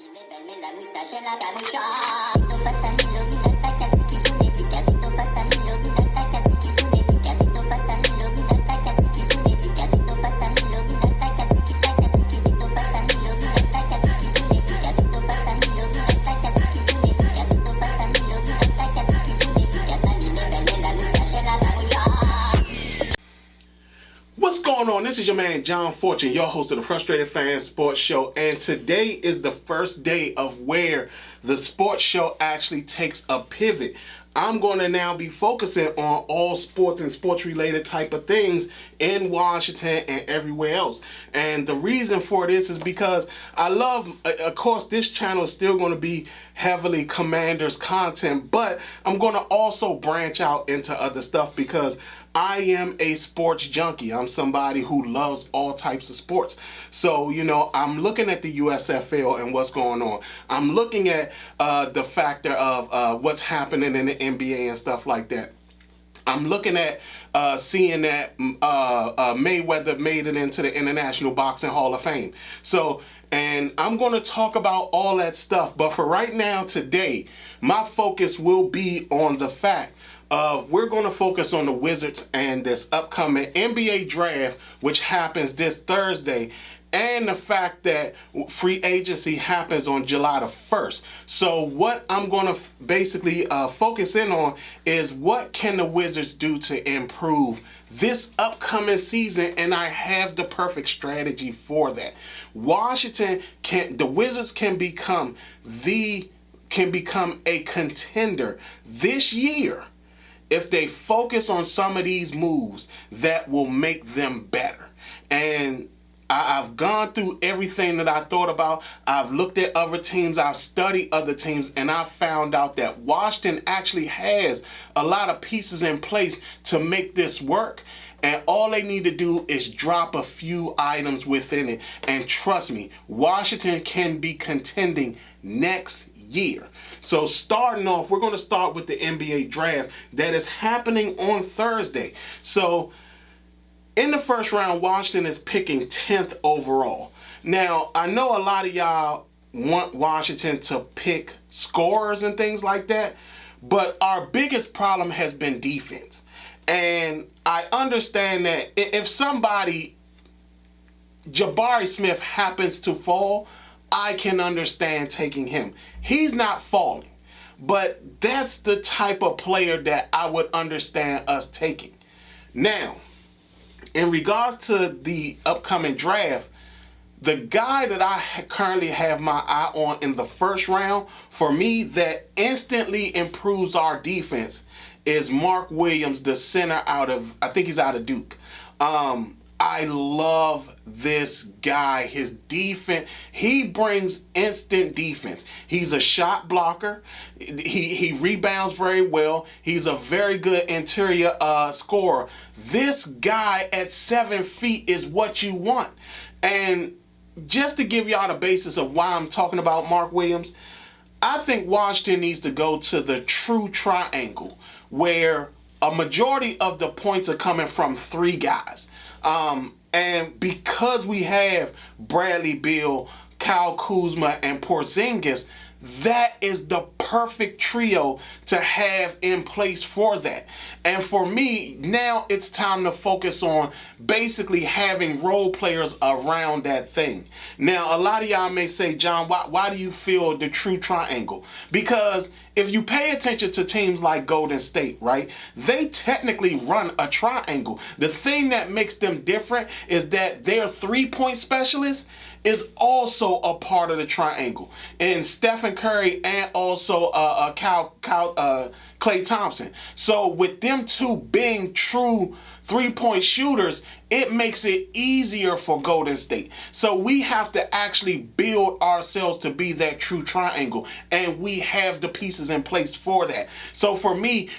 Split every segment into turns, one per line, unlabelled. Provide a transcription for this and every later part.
Levarme la moustache en la capucha. Siento patanilo, mira tacatiquipuletica. Siento patanilo, mira tacatiquipuletica. Siento patanilo, mira tacatiquipuletica. Siento patanilo, mira tacatiquitacatiqui. Siento patanilo, mira tacatiquipuletica. Siento patanilo, mira tacatiquipuletica. Siento patanilo, mira tacatiquipuletica. Sammy, levarme la moustache en la capucha.
What's going on? This is your man John Fortune, your host of the Frustrated Fans Sports Show, and today is the first day of where the sports show actually takes a pivot. I'm going to now be focusing on all sports and sports related type of things in Washington and everywhere else. And the reason for this is because I love, of course, this channel is still going to be heavily Commanders content, but I'm going to also branch out into other stuff because I am a sports junkie. I'm somebody who loves all types of sports. So, I'm looking at the USFL and what's going on. I'm looking at the factor of what's happening in the NBA and stuff like that. I'm looking at seeing that Mayweather made it into the International Boxing Hall of Fame. So, and I'm going to talk about all that stuff. But for right now, today, my focus will be on the fact of we're going to focus on the Wizards and this upcoming NBA draft, which happens this Thursday, and the fact that free agency happens on July the 1st. So what I'm going to basically focus in on is what can the Wizards do to improve this upcoming season, and I have the perfect strategy for that. The Wizards can become a contender this year if they focus on some of these moves that will make them better. And I've gone through everything that I thought about. I've looked at other teams, I've studied other teams, and I found out that Washington actually has a lot of pieces in place to make this work. And all they need to do is drop a few items within it. And trust me, Washington can be contending next year. So starting off, we're going to start with the NBA draft that is happening on Thursday. So in the first round, Washington is picking 10th overall. Now, I know a lot of y'all want Washington to pick scorers and things like that, but our biggest problem has been defense. And I understand that if somebody, Jabari Smith, happens to fall, I can understand taking him. He's not falling, but that's the type of player that I would understand us taking. Now, in regards to the upcoming draft, the guy that I currently have my eye on in the first round, for me, that instantly improves our defense is Mark Williams, the center I think he's out of Duke. I love this guy. His defense, he brings instant defense. He's a shot blocker. He rebounds very well. He's a very good interior scorer. This guy at 7 feet is what you want. And just to give y'all the basis of why I'm talking about Mark Williams, I think Washington needs to go to the true triangle where a majority of the points are coming from three guys. And because we have Bradley Beal, Kyle Kuzma, and Porzingis, that is the perfect trio to have in place for that. And for me, now it's time to focus on basically having role players around that thing. Now, a lot of y'all may say, John, why do you feel the true triangle? Because if you pay attention to teams like Golden State, right, they technically run a triangle. The thing that makes them different is that their three-point specialist is also a part of the triangle. And Stephen Curry and also Klay Thompson. So with them two being true three-point shooters, it makes it easier for Golden State. So we have to actually build ourselves to be that true triangle, and we have the pieces in place for that. So for me,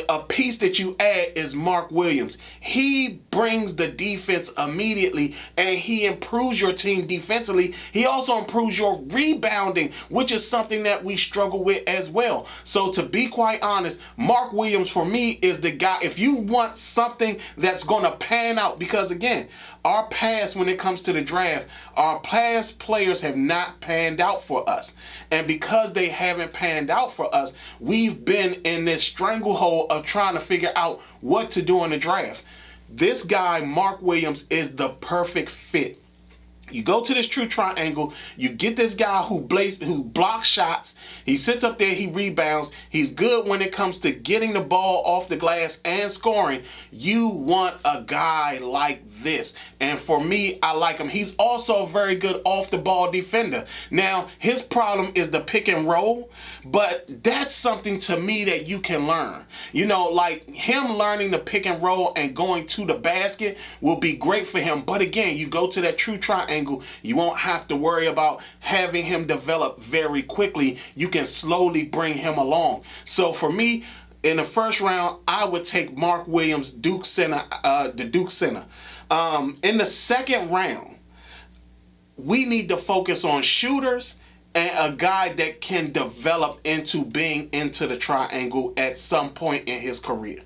a piece that you add is Mark Williams. He brings the defense immediately, and he improves your team defensively. He also improves your rebounding, which is something that we struggle with as well. So to be quite honest, honest, Mark Williams for me is the guy. If you want something that's going to pan out, because again, our past when it comes to the draft, our past players have not panned out for us. And because they haven't panned out for us, we've been in this stranglehold of trying to figure out what to do in the draft. This guy, Mark Williams, is the perfect fit. You go to this true triangle, you get this guy who blocks shots, he sits up there, he rebounds, he's good when it comes to getting the ball off the glass and scoring. You want a guy like this. And for me, I like him. He's also a very good off the ball defender. Now, his problem is the pick and roll, but that's something to me that you can learn. You know, like him learning the pick and roll and going to the basket will be great for him. But again, you go to that true triangle, you won't have to worry about having him develop very quickly. You can slowly bring him along. So for me, in the first round, I would take Mark Williams, Duke center, the Duke center. In the second round, we need to focus on shooters and a guy that can develop into being into the triangle at some point in his career.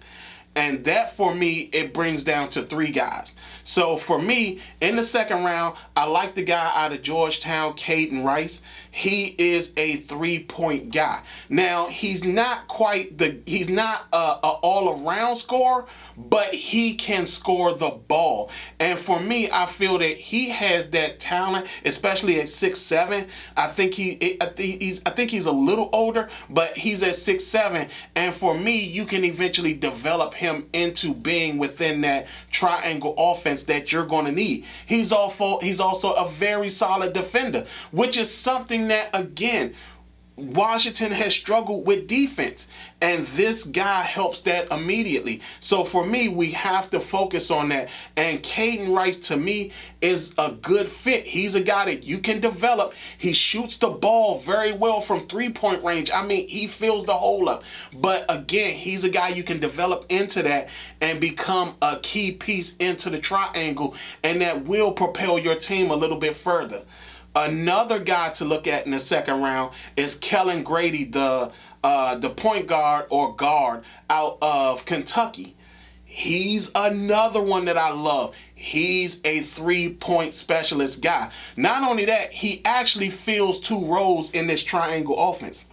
And that, for me, it brings down to 3 guys. So for me, in the second round, I like the guy out of Georgetown, Caden Rice. He is a 3-point guy. Now, he's not a all-around scorer, but he can score the ball. And for me, I feel that he has that talent, especially at 6'7". I think he's a little older, but he's at 6'7". And for me, you can eventually develop him into being within that triangle offense that you're going to need. He's also a very solid defender, which is something that, again, Washington has struggled with defense, and this guy helps that immediately. So for me, we have to focus on that. And Caden Rice, to me, is a good fit. He's a guy that you can develop. He shoots the ball very well from 3-point range. I mean, he fills the hole up. But again, he's a guy you can develop into that and become a key piece into the triangle, and that will propel your team a little bit further. Another guy to look at in the second round is Kellen Grady, the point guard or guard out of Kentucky. He's another one that I love. He's a 3-point specialist guy. Not only that, he actually fills 2 roles in this triangle offense.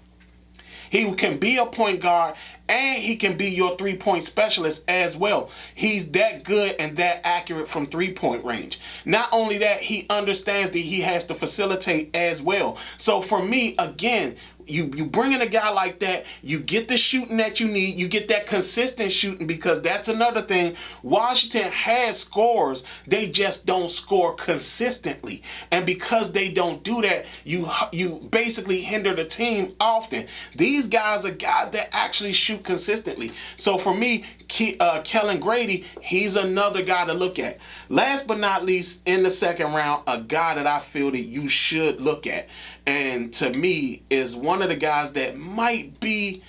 He can be a point guard and he can be your 3-point specialist as well. He's that good and that accurate from 3-point range. Not only that, he understands that he has to facilitate as well. So for me, again, you bring in a guy like that, you get the shooting that you need, you get that consistent shooting, because that's another thing. Washington has scorers, they just don't score consistently. And because they don't do that, you basically hinder the team often. These guys are guys that actually shoot consistently. So for me, Kellen Grady, he's another guy to look at. Last but not least, in the second round, a guy that I feel that you should look at, and to me is one of the guys that might be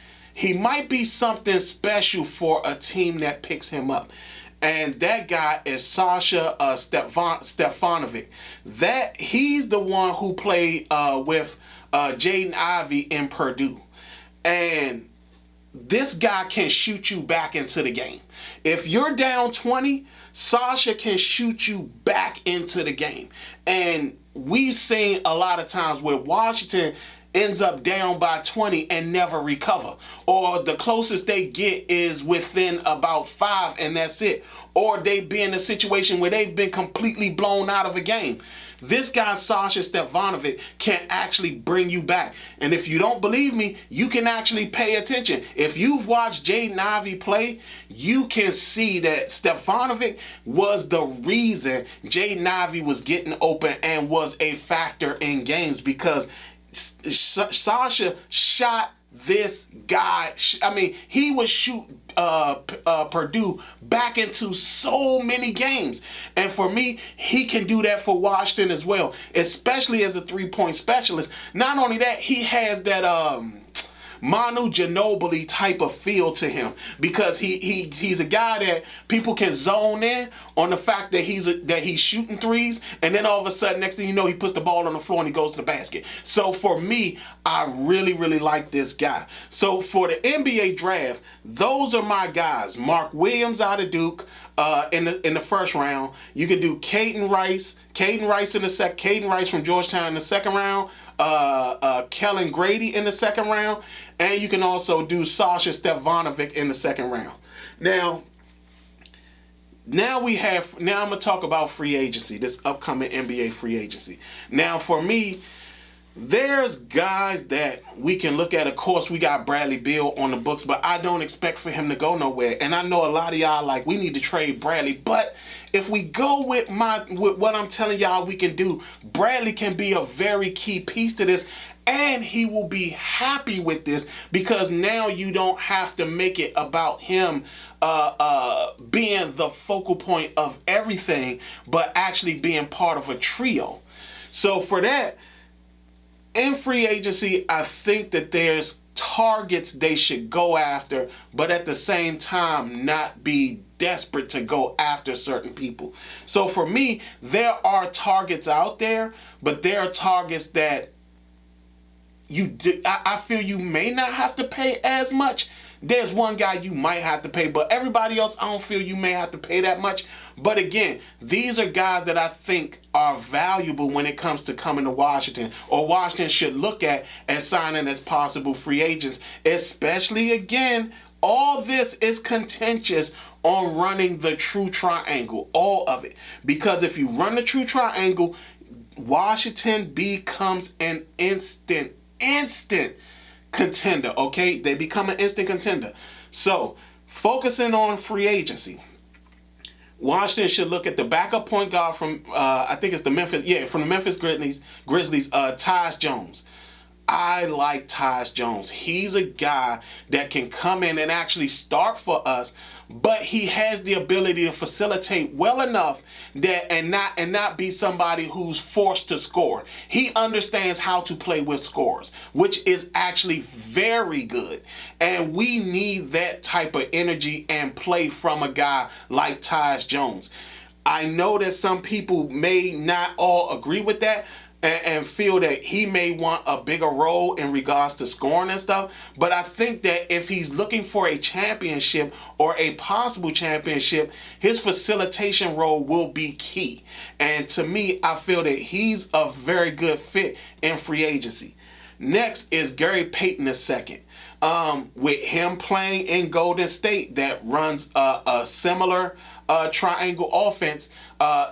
something special for a team that picks him up. And that guy is Sasha Stefanovic. He's the one who played with Jaden Ivey in Purdue. And this guy can shoot you back into the game. If you're down 20, Sasha can shoot you back into the game. And we've seen a lot of times where Washington ends up down by 20 and never recover. Or the closest they get is within about 5 and that's it. Or they be in a situation where they've been completely blown out of a game. This guy, Sasha Stefanovic, can actually bring you back. And if you don't believe me, you can actually pay attention. If you've watched Jaden Ivey play, you can see that Stefanovic was the reason Jaden Ivey was getting open and was a factor in games, because Sasha shot this guy. I mean, he would shoot Purdue back into so many games. And for me, he can do that for Washington as well, especially as a 3-point specialist. Not only that, he has that Manu Ginobili type of feel to him, because he's a guy that people can zone in on the fact that he's shooting threes, and then all of a sudden, next thing you know, he puts the ball on the floor and he goes to the basket. So for me, I really, really like this guy. So for the NBA draft, those are my guys. Mark Williams out of Duke in the first round. You can do Caden Rice from Georgetown in the second round. Kellen Grady in the second round, and you can also do Sasha Stefanovic in the second round. Now I'm gonna talk about free agency, this upcoming NBA free agency. Now for me, there's guys that we can look at. Of course, we got Bradley Beal on the books, but I don't expect for him to go nowhere. And I know a lot of y'all like, we need to trade Bradley. But if we go with what I'm telling y'all we can do, Bradley can be a very key piece to this. And he will be happy with this, because now you don't have to make it about him being the focal point of everything, but actually being part of a trio. So for that, in free agency, I think that there's targets they should go after, but at the same time not be desperate to go after certain people. So for me, there are targets out there, but there are targets that I feel you may not have to pay as much. There's one guy you might have to pay, but everybody else, I don't feel you may have to pay that much. But again, these are guys that I think are valuable when it comes to coming to Washington, or Washington should look at as signing as possible free agents. Especially, again, all this is contentious on running the true triangle, all of it. Because if you run the true triangle, Washington becomes an instant contender, okay? They become an instant contender. So, focusing on free agency, Washington should look at the backup point guard from, I think it's the Memphis Grizzlies, Tyus Jones. I like Tyus Jones. He's a guy that can come in and actually start for us, but he has the ability to facilitate well enough that and not be somebody who's forced to score. He understands how to play with scores, which is actually very good. And we need that type of energy and play from a guy like Tyus Jones. I know that some people may not all agree with that, and feel that he may want a bigger role in regards to scoring and stuff. But I think that if he's looking for a championship or a possible championship, his facilitation role will be key. And to me, I feel that he's a very good fit in free agency. Next is Gary Payton II. With him playing in Golden State that runs a similar triangle offense,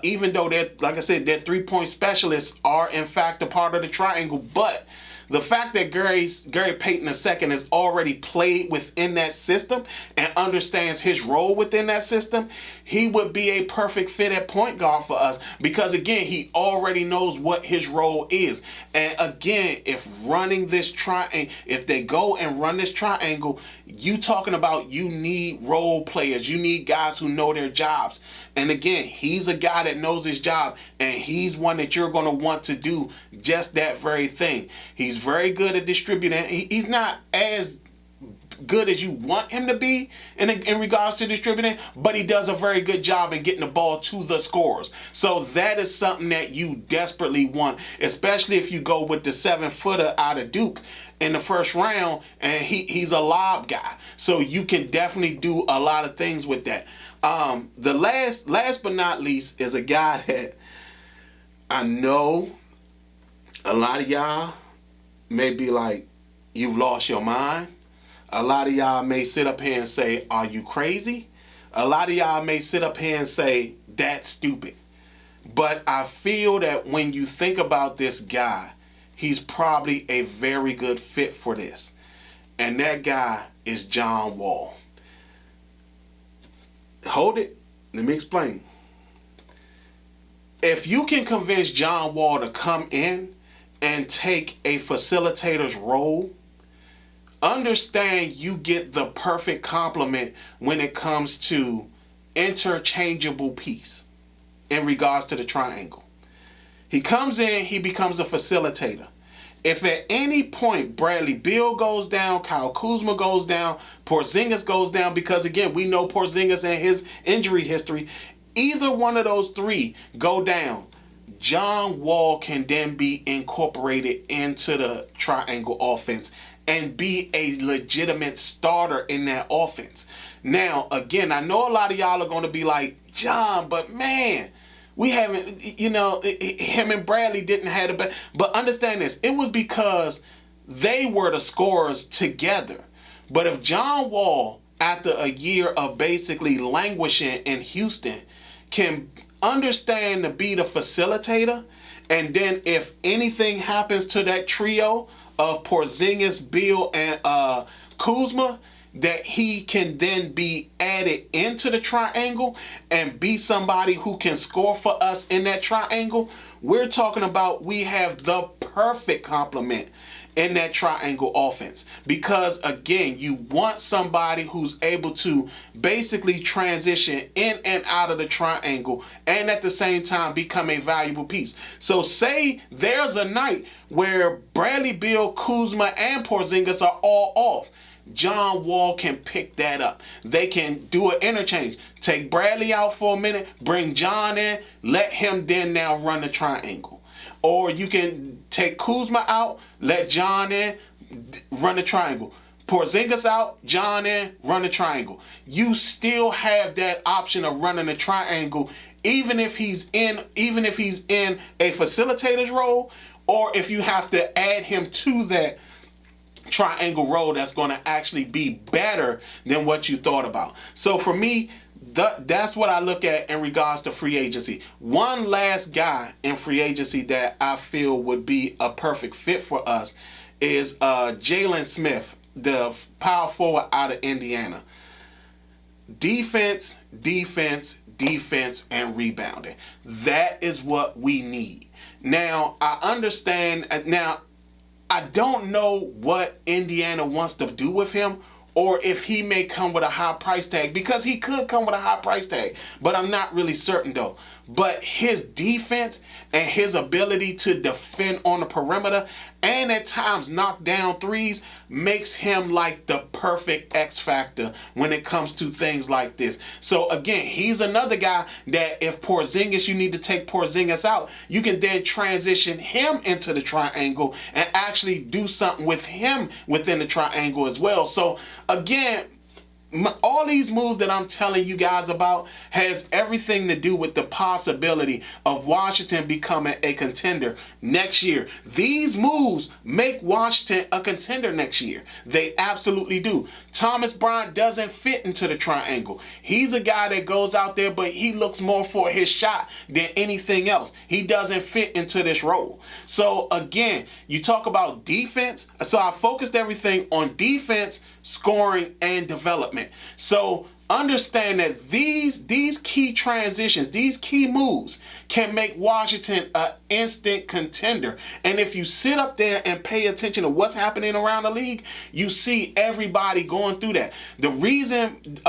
even though they're, like I said, their three-point specialists are in fact a part of the triangle. But the fact that Gary Payton II has already played within that system and understands his role within that system, he would be a perfect fit at point guard for us, because again, he already knows what his role is. And again, if they go and run this triangle, you talking about you need role players, you need guys who know their jobs. And again, he's a guy that knows his job, and he's one that you're going to want to do just that very thing. He's very good at distributing. He's not as good as you want him to be in regards to distributing, but he does a very good job in getting the ball to the scorers. So that is something that you desperately want, especially if you go with the 7-footer out of Duke in the first round, and he's a lob guy. So you can definitely do a lot of things with that. The last but not least is a guy that I know a lot of y'all may be like, you've lost your mind. A lot of y'all may sit up here and say, are you crazy? A lot of y'all may sit up here and say, that's stupid. But I feel that when you think about this guy, he's probably a very good fit for this. And that guy is John Wall. Hold it. Let me explain. If you can convince John Wall to come in and take a facilitator's role, understand you get the perfect complement when it comes to interchangeable piece in regards to the triangle. He comes in, he becomes a facilitator. If at any point Bradley Beal goes down, Kyle Kuzma goes down, Porzingis goes down, because again, we know Porzingis and his injury history, either one of those three go down, John Wall can then be incorporated into the triangle offense and be a legitimate starter in that offense. Now, again, I know a lot of y'all are going to be like, John, but man, we haven't, him and Bradley didn't have a but understand this, it was because they were the scorers together. But if John Wall, after a year of basically languishing in Houston, can understand to be the facilitator, and then if anything happens to that trio of Porzingis, Beal, and Kuzma, that he can then be added into the triangle and be somebody who can score for us in that triangle, we're talking about we have the perfect complement in that triangle offense. Because again, you want somebody who's able to basically transition in and out of the triangle and at the same time become a valuable piece. So say there's a night where Bradley Beal, Kuzma, and Porzingis are all off. John Wall can pick that up. They can do an interchange. Take Bradley out for a minute, bring John in, let him then now run the triangle. Or you can take Kuzma out, let John in, run the triangle. Porzingis out, John in, run the triangle. You still have that option of running the triangle, even if he's in a facilitator's role, or if you have to add him to that triangle role that's going to actually be better than what you thought about. So for me, that's what I look at in regards to free agency. One last guy in free agency that I feel would be a perfect fit for us is Jalen Smith, the power forward out of Indiana. Defense, defense, defense, and rebounding. That is what we need. Now, I understand. Now, I don't know what Indiana wants to do with him, or if he may come with a high price tag, because he could come with a high price tag, but I'm not really certain though. But his defense and his ability to defend on the perimeter and at times knock down threes makes him like the perfect X factor when it comes to things like this. So again, he's another guy that if Porzingis, you need to take Porzingis out, you can then transition him into the triangle and actually do something with him within the triangle as well. So again, all these moves that I'm telling you guys about has everything to do with the possibility of Washington becoming a contender next year. These moves make Washington a contender next year. They absolutely do. Thomas Bryant doesn't fit into the triangle. He's a guy that goes out there, but he looks more for his shot than anything else. He doesn't fit into this role. So again, you talk about defense. So I focused everything on defense, scoring, and development. So understand that these key transitions, these key moves can make Washington an instant contender. And if you sit up there and pay attention to what's happening around the league, you see everybody going through that. The reason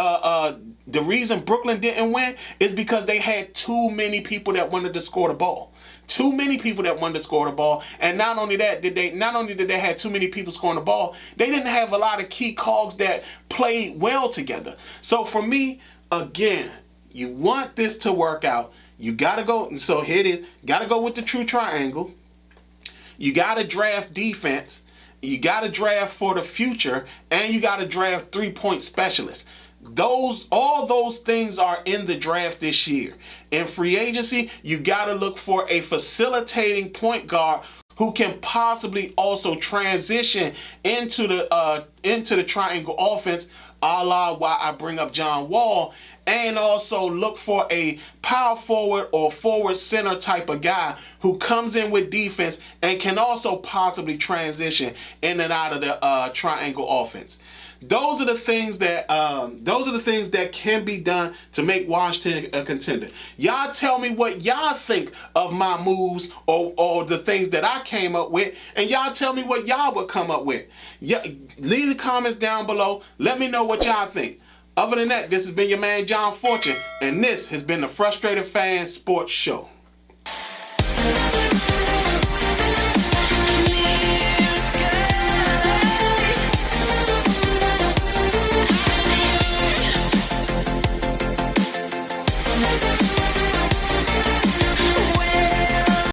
Brooklyn didn't win is because they had too many people that wanted to score the ball. Too many people that wanted to score the ball, and not only did they have too many people scoring the ball, they didn't have a lot of key cogs that played well together. So for me, again, you want this to work out, you gotta go. So here it is. Gotta go with the true triangle. You gotta draft defense. You gotta draft for the future, and you gotta draft 3-point specialists. All those things are in the draft this year. In free agency, you got to look for a facilitating point guard who can possibly also transition into the triangle offense, a la why I bring up John Wall, and also look for a power forward or forward center type of guy who comes in with defense and can also possibly transition in and out of the triangle offense. Those are the things that can be done to make Washington a contender. Y'all tell me what y'all think of my moves or the things that I came up with, and y'all tell me what y'all would come up with. Yeah, leave the comments down below. Let me know what y'all think. Other than that, this has been your man John Fortune, and this has been the Frustrated Fan Sports Show.